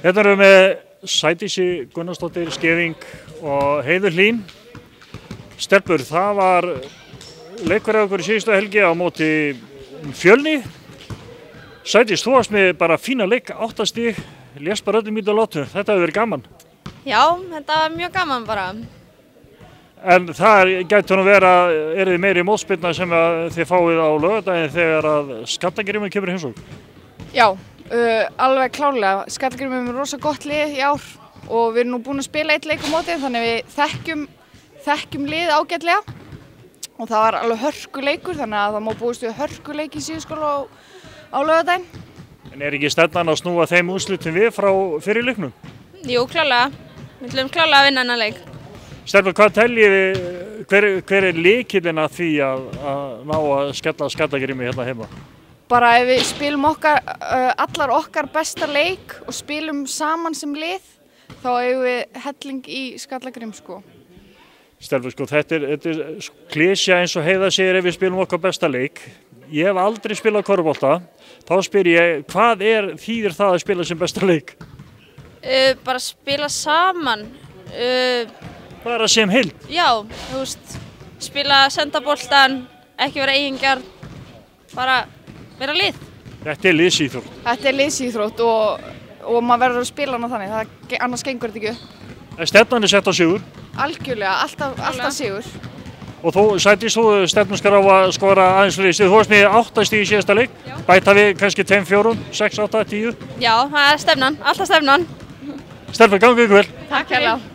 Hérna erum við með Sædísi Gunnarsdóttir, Skeving og Heiðu Hlín. Stelpur, það var leikur eða okkur í síðustu helgi á móti Fjölni. Sædís, þú varst með bara fína leik, 8 stig, lést bara öllum í lotu. Þetta hefur verið gaman. Já, þetta var mjög gaman bara. En það gæti nú vera, er þið meiri mótspyrna sem þið fáið á laugardaginn þegar að Skallagrímur kemur í heimsókn? Já, alveg klárlega. Skallagrímur er rosa gott lið í ár og við erum nú búin að spila eitt leik á móti, þannig við þekkjum lið ágætlega og það var alveg hörkuleikur, þannig að það má búist við hörkuleik í síðuskóla á laugardaginn. En er ekki stefnan að snúa þeim úrslitum við frá fyrir leiknum? Jú, klárlega. Við ætlum klárlega að vinna þennan leik. Stelpur, hvað teljið þið, hver er lykillinn að því að ná að skella Skallagrími hérna heima? Bara ef við spilum allar okkar besta leik og spilum saman sem lið, þá eigum við helling í Skallagrím, sko. Stelpur, sko, þetta er klísja eins og Heiða segir ef við spilum okkar besta leik. Ég hef aldrei spilað körfubolta, þá spyr ég, hvað þýðir það að spila sem besta leik? Bara spila saman. Bara sem heild? Já, þú veist, spila sendaboltan, ekki vera eigingjar, bara vera lið. Þetta er liðsíþrótt. Þetta er liðsíþrótt og maður verður að spila hana þannig, annars gengur þetta ekki upp. Stefnan er sett á sigur? Algjörlega, alltaf sigur. Og þú, Sædís, þú stefnust á að skora aðeins fyrir stig. Þú varst með 8 stig í síðasta leik, bæta við kannski 2, 4, 6, 8, 10? Já, það er stefnan, alltaf stefnan. Stelpur, gangi ykkur vel. Takk fyrir.